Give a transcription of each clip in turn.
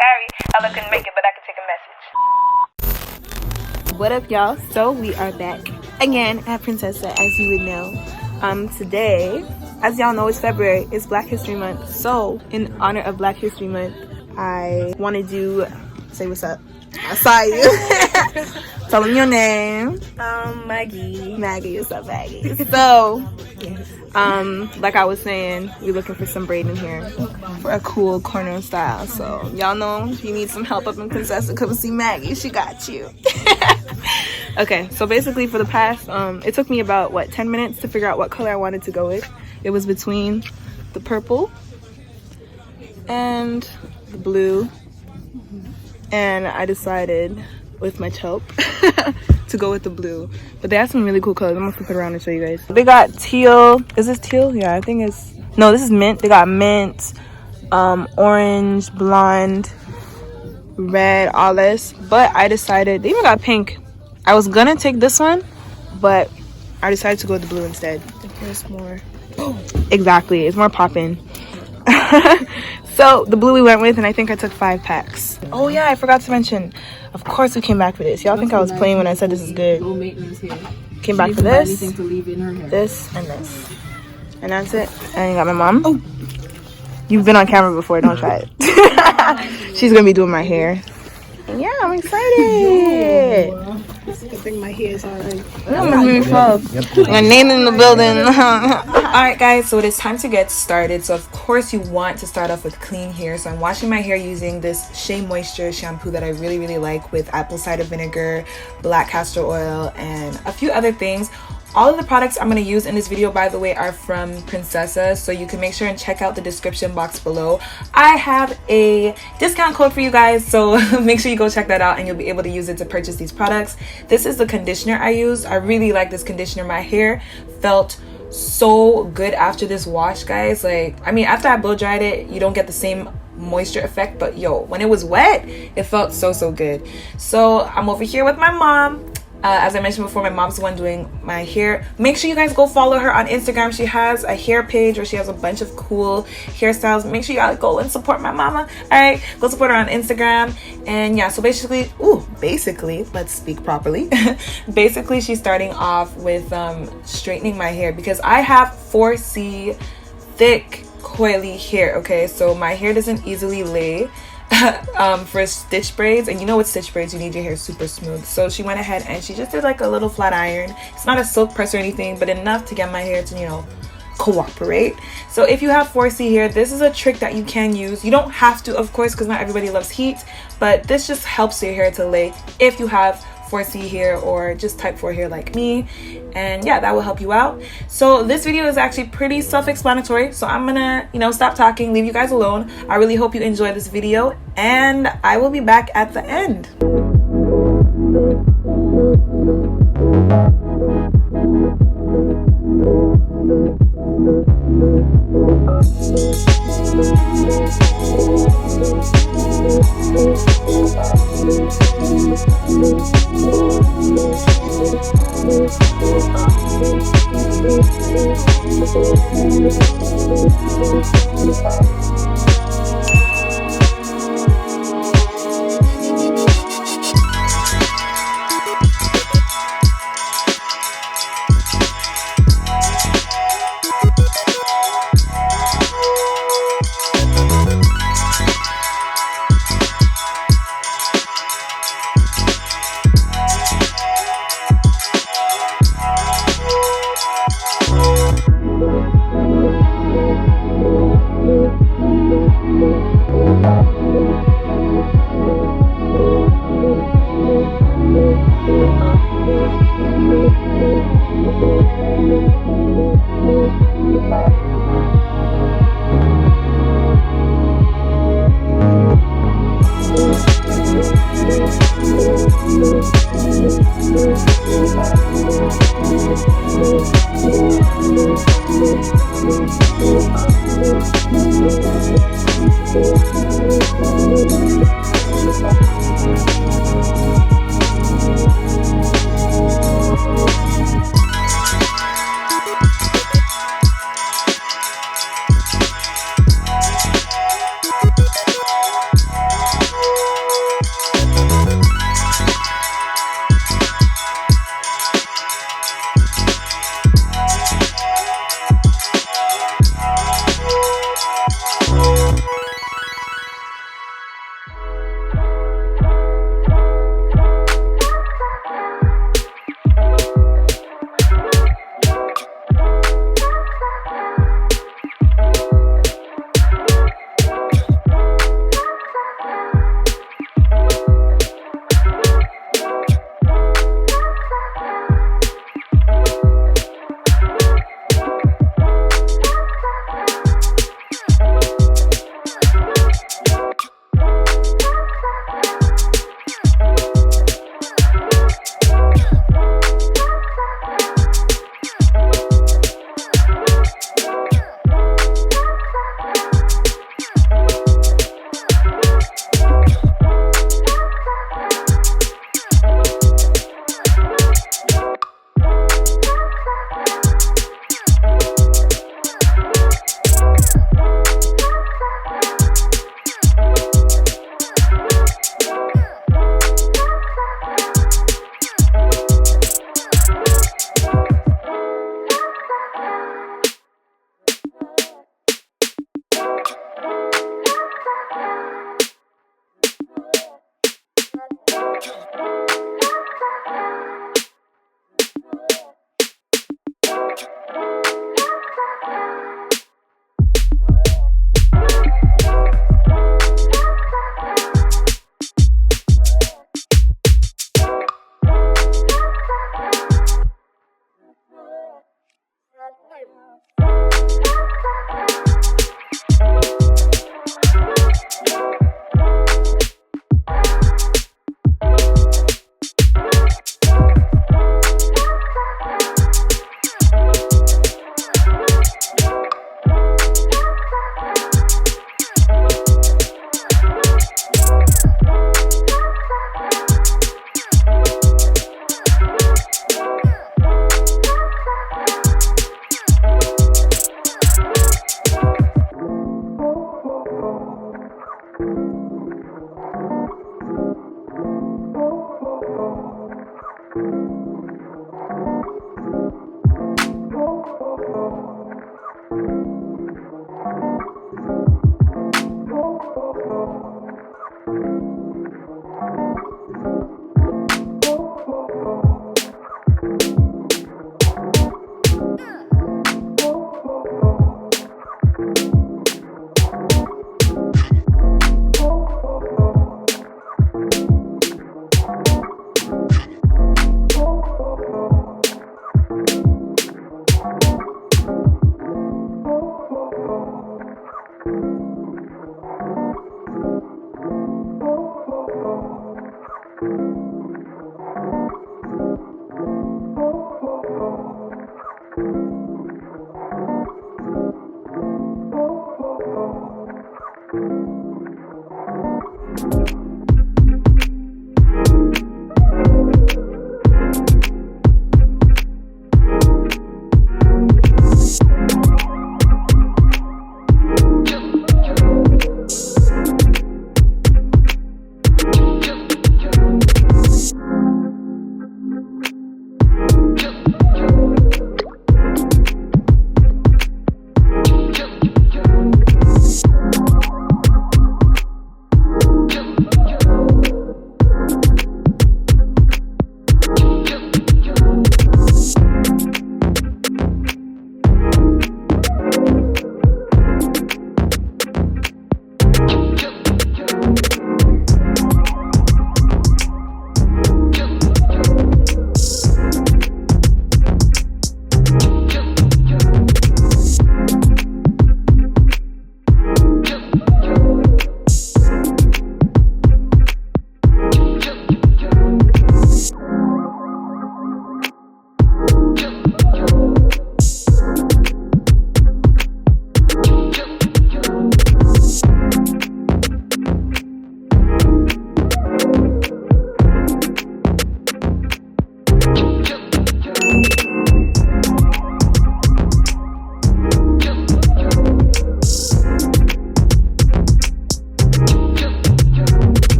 Sorry, Ella couldn't make it, but I could take a message. What up, y'all? So we are back again at Princessa, as you would know. Today, as y'all know, it's February. It's Black History Month. So in honor of Black History Month, I wanted to say what's up. I saw you. Tell them your name. Maggie. Maggie, what's up, Maggie? So, like I was saying, we're looking for some braiding here for a cool corner style. So, y'all know if you need some help up in Princessa, come see Maggie. She got you. Okay, so basically for the past, it took me about, 10 minutes to figure out what color I wanted to go with. It was between the purple and the blue. And I decided with my taupe to go with the blue. But they have some really cool colors. I'm gonna flip it around and show you guys. They got teal. Is this teal? Yeah, I think it's... No, this is mint. They got mint, orange, blonde, red, all this. But I decided... They even got pink. I was gonna take this one, but I decided to go with the blue instead. I think it's more... Exactly. It's more poppin'. So the blue we went with, and I think I took 5 packs. Oh yeah, I forgot to mention. Of course we came back for this. Y'all think I was playing when I said this is good. Low maintenance here. Came back for this, To leave in her hair. this, and this. And that's it. And you got my mom. Oh, you've been on camera before. Don't try it. She's gonna be doing my hair. And yeah, I'm excited. I think my hair is alright. My name in the building. Alright guys, so it is time to get started. So of course you want to start off with clean hair. So I'm washing my hair using this Shea Moisture shampoo that I really like, with apple cider vinegar, black castor oil, and a few other things. All of the products I'm going to use in this video, by the way, are from Princessa, so you can make sure and check out the description box below. I have a discount code for you guys, so make sure you go check that out and you'll be able to use it to purchase these products. This is the conditioner I used. I really like this conditioner. My hair felt so good after this wash, guys. Like, I mean, after I blow dried it, you don't get the same moisture effect, but yo, when it was wet, it felt so good. So I'm over here with my mom. As I mentioned before, my mom's the one doing my hair. Make sure you guys go follow her on Instagram. She has a hair page where she has a bunch of cool hairstyles. Make sure you gotta go and support my mama. Alright, go support her on Instagram. And yeah, so basically, let's speak properly. Basically, she's starting off with straightening my hair, because I have 4C thick coily hair. Okay, so my hair doesn't easily lay for stitch braids, and you know with stitch braids you need your hair super smooth. So she went ahead and she just did like a little flat iron. It's not a silk press or anything, but enough to get my hair to, you know, cooperate. So if you have 4C hair, this is a trick that you can use. You don't have to, of course, because not everybody loves heat, but this just helps your hair to lay if you have 4C hair or just type 4 hair like me. And yeah, that will help you out. So this video is actually pretty self-explanatory, so I'm gonna, stop talking, leave you guys alone. I really hope you enjoy this video, and I will be back at the end.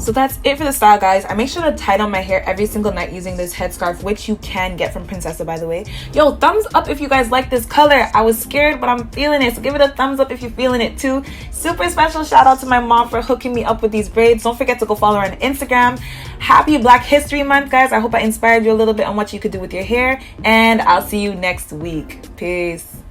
So that's it for the style, guys. I make sure to tie down my hair every single night using this headscarf, which you can get from Princessa, by the way. Yo, thumbs up if you guys like this color. I was scared, but I'm feeling it, so give it a thumbs up if you're feeling it too. Super special shout out to my mom for hooking me up with these braids. Don't forget to go follow her on Instagram. Happy Black History Month, guys. I hope I inspired you a little bit on what you could do with your hair, and I'll see you next week. Peace.